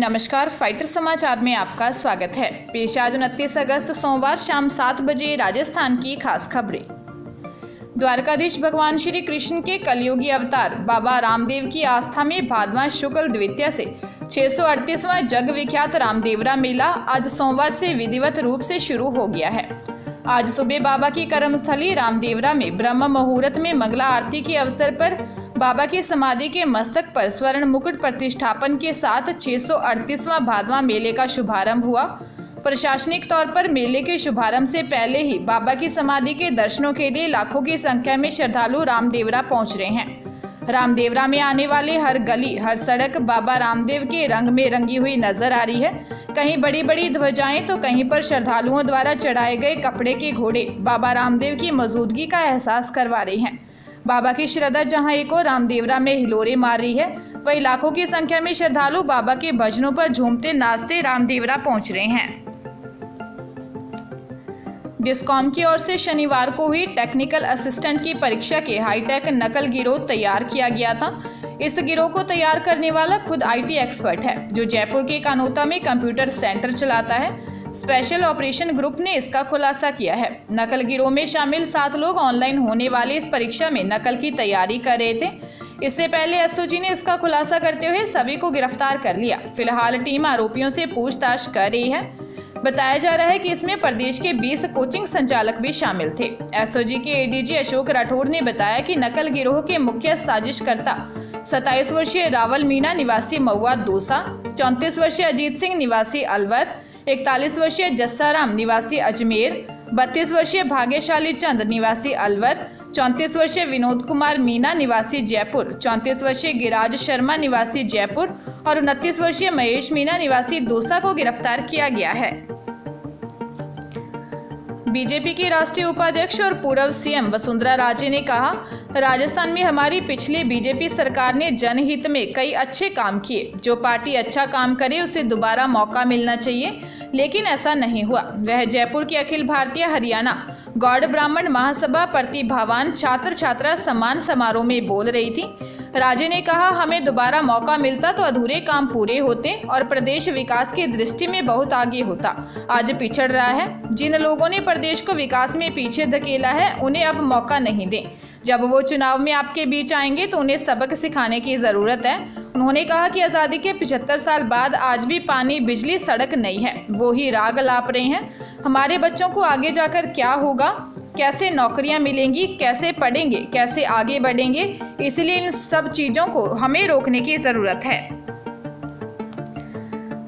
नमस्कार, फाइटर समाचार में आपका स्वागत है। पेश आज 29 अगस्त सोमवार शाम 7 बजे राजस्थान की खास खबरें। द्वारकाधीश भगवान श्री कृष्ण के कलयुगी अवतार बाबा रामदेव की आस्था में भादवा शुक्ल द्वितीया से 638वां जग विख्यात रामदेवरा मेला आज सोमवार से विधिवत रूप से शुरू हो गया है। आज सुबह बाबा की कर्मस्थली रामदेवरा में ब्रह्म मुहूर्त में मंगला आरती के अवसर पर बाबा की समाधि के मस्तक पर स्वर्ण मुकुट प्रतिष्ठापन के साथ 638वां भादवा मेले का शुभारंभ हुआ। प्रशासनिक तौर पर मेले के शुभारंभ से पहले ही बाबा की समाधि के दर्शनों के लिए लाखों की संख्या में श्रद्धालु रामदेवरा पहुंच रहे हैं। रामदेवरा में आने वाले हर गली हर सड़क बाबा रामदेव के रंग में रंगी हुई नजर आ रही है। कहीं बड़ी बड़ी ध्वजाएं तो कहीं पर श्रद्धालुओं द्वारा चढ़ाए गए कपड़े के घोड़े बाबा रामदेव की मौजूदगी का एहसास करवा रहे हैं। बाबा की श्रद्धा जहां एक और रामदेवरा में हिलोरे मार रही है, वहीं लाखों की संख्या में श्रद्धालु बाबा के भजनों पर झूमते नाचते रामदेवरा पहुंच रहे हैं। डिस्कॉम की ओर से शनिवार को हुई टेक्निकल असिस्टेंट की परीक्षा के हाईटेक नकल गिरोह तैयार किया गया था। इस गिरोह को तैयार करने वाला खुद आईटी एक्सपर्ट है, जो जयपुर के कानोता में कंप्यूटर सेंटर चलाता है। स्पेशल ऑपरेशन ग्रुप ने इसका खुलासा किया है। नकल गिरोह में शामिल 7 लोग ऑनलाइन होने वाली इस परीक्षा में नकल की तैयारी कर रहे थे। इससे पहले एसओजी ने इसका खुलासा करते हुए सभी को गिरफ्तार कर लिया। फिलहाल टीम आरोपियों से पूछताछ कर रही है। बताया जा रहा है कि इसमें प्रदेश के 20 कोचिंग संचालक भी शामिल थे। एसओजी के एडीजी अशोक राठौड़ ने बताया कि नकल गिरोह के मुख्य साजिशकर्ता 27 वर्षीय रावल मीना निवासी महुआ दोसा, 34 वर्षीय अजीत सिंह निवासी अलवर, 41 वर्षीय जस्साराम निवासी अजमेर, 32 वर्षीय भाग्यशाली चंद निवासी अलवर, 34 वर्षीय विनोद कुमार मीना निवासी जयपुर, 34 वर्षीय गिराज शर्मा निवासी जयपुर और 29 वर्षीय महेश मीना निवासी दौसा को गिरफ्तार किया गया है। बीजेपी की राष्ट्रीय उपाध्यक्ष और पूर्व सीएम वसुंधरा राजे ने कहा, राजस्थान में हमारी पिछली बीजेपी सरकार ने जनहित में कई अच्छे काम किए। जो पार्टी अच्छा काम करे उसे दोबारा मौका मिलना चाहिए, लेकिन ऐसा नहीं हुआ। वह जयपुर के अखिल भारतीय हरियाणा गौड़ ब्राह्मण महासभा प्रतिभावान छात्र छात्रा सम्मान समारोह में बोल रही थी। राजे ने कहा, हमें दोबारा मौका मिलता तो अधूरे काम पूरे होते और प्रदेश विकास की दृष्टि में बहुत आगे होता। आज पिछड़ रहा है। जिन लोगों ने प्रदेश को विकास में पीछे धकेला है, उन्हें अब मौका नहीं दें। जब वो चुनाव में आपके बीच आएंगे तो उन्हें सबक सिखाने की जरूरत है। उन्होंने कहा कि आज़ादी के 75 साल बाद आज भी पानी, बिजली, सड़क नहीं है। वो ही राग लाप रहे हैं। हमारे बच्चों को आगे जाकर क्या होगा, कैसे नौकरियां मिलेंगी, कैसे पढ़ेंगे, कैसे आगे बढ़ेंगे, इसलिए इन सब चीजों को हमें रोकने की जरूरत है।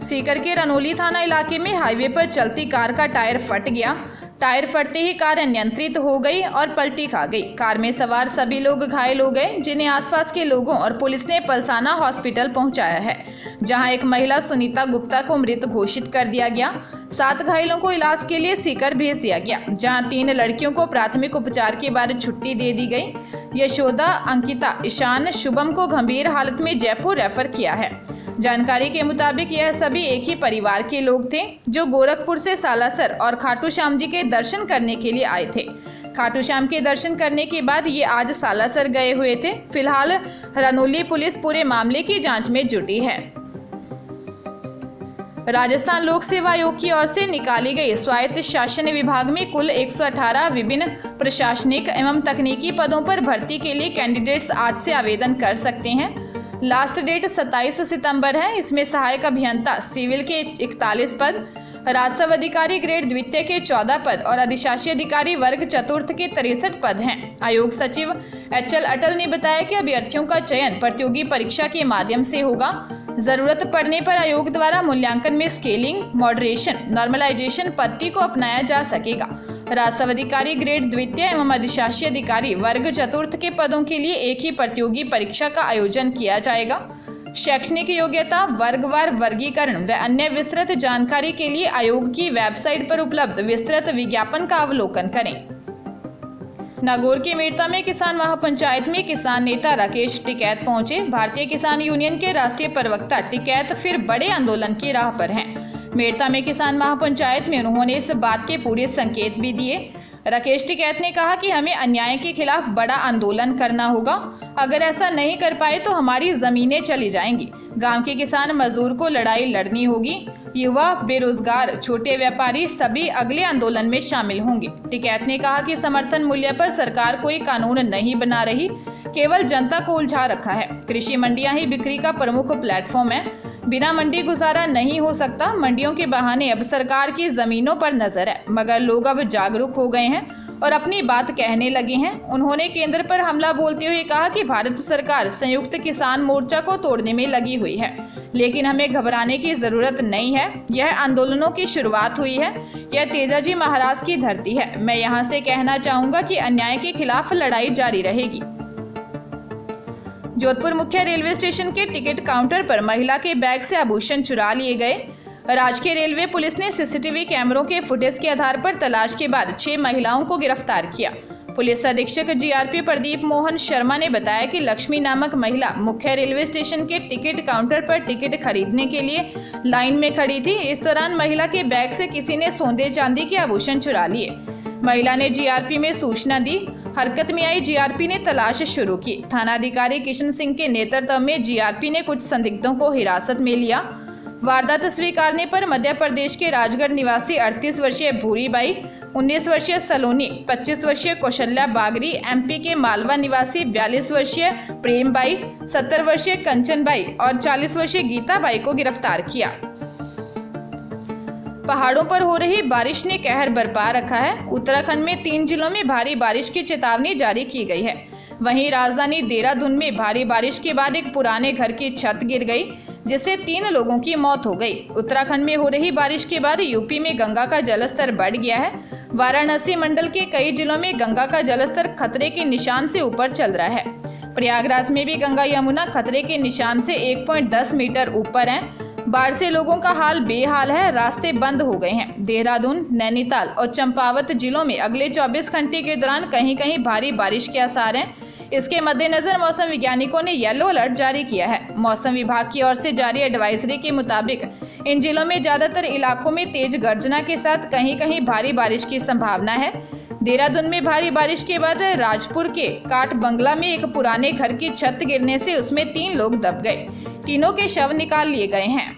सीकर के रनोली थाना इलाके में हाईवे पर चलती कार का टायर फट गया। टायर फटते ही कार अनियंत्रित हो गई और पलटी खा गई। कार में सवार सभी लोग घायल हो गए, जिन्हें आसपास के लोगों और पुलिस ने पलसाना हॉस्पिटल पहुंचाया है, जहां एक महिला सुनीता गुप्ता को मृत घोषित कर दिया गया। 7 घायलों को इलाज के लिए सीकर भेज दिया गया, जहां 3 लड़कियों को प्राथमिक उपचार के बाद छुट्टी दे दी गई। यशोदा, अंकिता, ईशान, शुभम को गंभीर हालत में जयपुर रेफर किया है। जानकारी के मुताबिक यह सभी एक ही परिवार के लोग थे, जो गोरखपुर से सालासर और खाटू श्याम जी के दर्शन करने के लिए आए थे। खाटू श्याम के दर्शन करने के बाद ये आज सालासर गए हुए थे। फिलहाल रनोली पुलिस पूरे मामले की जांच में जुटी है। राजस्थान लोक सेवा आयोग की ओर से निकाली गई स्वायत्त शासन विभाग में कुल 118 विभिन्न प्रशासनिक एवं तकनीकी पदों पर भर्ती के लिए कैंडिडेट्स आज से आवेदन कर सकते हैं। लास्ट डेट 27 सितंबर है। इसमें सहायक अभियंता सिविल के 41 पद, राजस्व अधिकारी ग्रेड द्वितीय के 14 पद और अधिशासी अधिकारी वर्ग चतुर्थ के 63 पद हैं। आयोग सचिव HL अटल ने बताया कि अभ्यर्थियों का चयन प्रतियोगी परीक्षा के माध्यम से होगा। जरूरत पड़ने पर आयोग द्वारा मूल्यांकन में स्केलिंग, मॉडरेशन, नॉर्मलाइजेशन पद्धति को अपनाया जा सकेगा। राजस्व अधिकारी ग्रेड द्वितीय एवं अधिशासी अधिकारी वर्ग चतुर्थ के पदों के लिए एक ही प्रतियोगी परीक्षा का आयोजन किया जाएगा। शैक्षणिक योग्यता, वर्गवार वर्गीकरण व अन्य विस्तृत जानकारी के लिए आयोग की वेबसाइट पर उपलब्ध विस्तृत विज्ञापन का अवलोकन करें। नागौर के मेड़ता में किसान महापंचायत में किसान नेता राकेश टिकैत पहुंचे। भारतीय किसान यूनियन के राष्ट्रीय प्रवक्ता टिकैत फिर बड़े आंदोलन की राह पर हैं। मेड़ता में किसान महापंचायत में उन्होंने इस बात के पूरे संकेत भी दिए। राकेश टिकैत ने कहा कि हमें अन्याय के खिलाफ बड़ा आंदोलन करना होगा। अगर ऐसा नहीं कर पाए तो हमारी जमीनें चली जाएंगी। गांव के किसान मजदूर को लड़ाई लड़नी होगी। युवा, बेरोजगार, छोटे व्यापारी सभी अगले आंदोलन में शामिल होंगे। टिकैत ने कहा कि समर्थन मूल्य पर सरकार कोई कानून नहीं बना रही, केवल जनता को उलझा रखा है। कृषि मंडियां ही बिक्री का प्रमुख प्लेटफॉर्म है। बिना मंडी गुजारा नहीं हो सकता। मंडियों के बहाने अब सरकार की जमीनों पर नजर है, मगर लोग अब जागरूक हो गए हैं और अपनी बात कहने लगे हैं। उन्होंने केंद्र पर हमला बोलते हुए कहा कि भारत सरकार संयुक्त किसान मोर्चा को तोड़ने में लगी हुई है, लेकिन हमें घबराने की जरूरत नहीं है। यह आंदोलनों की शुरुआत हुई है, यह तेजाजी महाराज की धरती है। मैं यहाँ से कहना चाहूंगा कि अन्याय के खिलाफ लड़ाई जारी रहेगी। जोधपुर मुख्य रेलवे स्टेशन के टिकट काउंटर पर महिला के बैग से आभूषण चुरा लिए गए। राजकीय रेलवे पुलिस ने सीसीटीवी कैमरों के फुटेज के आधार पर तलाश के बाद 6 महिलाओं को गिरफ्तार किया। पुलिस अधीक्षक जीआरपी प्रदीप मोहन शर्मा ने बताया कि लक्ष्मी नामक महिला मुख्य रेलवे स्टेशन के टिकट काउंटर पर टिकट खरीदने के लिए लाइन में खड़ी थी। इस दौरान महिला के बैग से किसी ने सोने चांदी के आभूषण चुरा लिए। महिला ने जीआरपी में सूचना दी। हरकत में आई जीआरपी ने तलाश शुरू की। थानाधिकारी किशन सिंह के नेतृत्व में जीआरपी ने कुछ संदिग्धों को हिरासत में लिया। वारदात स्वीकारने पर मध्य प्रदेश के राजगढ़ निवासी 38 वर्षीय भूरी बाई, 19 वर्षीय सलोनी, 25 वर्षीय कौशल्या बागरी, एमपी के मालवा निवासी 42 वर्षीय प्रेम बाई, 70 वर्षीय कंचन बाई और 40 वर्षीय गीता बाई को गिरफ्तार किया। पहाड़ों पर हो रही बारिश ने कहर बरपा रखा है। उत्तराखंड में 3 जिलों में भारी बारिश की चेतावनी जारी की गई है। वहीं राजधानी देहरादून में भारी बारिश के बाद एक पुराने घर की छत गिर गई, जिससे 3 लोगों की मौत हो गई। उत्तराखंड में हो रही बारिश के बाद यूपी में गंगा का जलस्तर बढ़ गया है। वाराणसी मंडल के कई जिलों में गंगा का जलस्तर खतरे के निशान से ऊपर चल रहा है। प्रयागराज में भी गंगा यमुना खतरे के निशान से 1.10 मीटर ऊपर है। बाढ़ से लोगों का हाल बेहाल है। रास्ते बंद हो गए हैं। देहरादून, नैनीताल और चंपावत जिलों में अगले 24 घंटे के दौरान कहीं कहीं भारी बारिश के आसार हैं। इसके मद्देनजर मौसम वैज्ञानिकों ने येलो अलर्ट जारी किया है। मौसम विभाग की ओर से जारी एडवाइजरी के मुताबिक इन जिलों में ज्यादातर इलाकों में तेज गर्जना के साथ कहीं कहीं भारी बारिश की संभावना है। देहरादून में भारी बारिश के बाद राजपुर के काट बंगला में एक पुराने घर की छत गिरने से उसमें 3 लोग दब गए। तीनों के शव निकाल लिए गए हैं।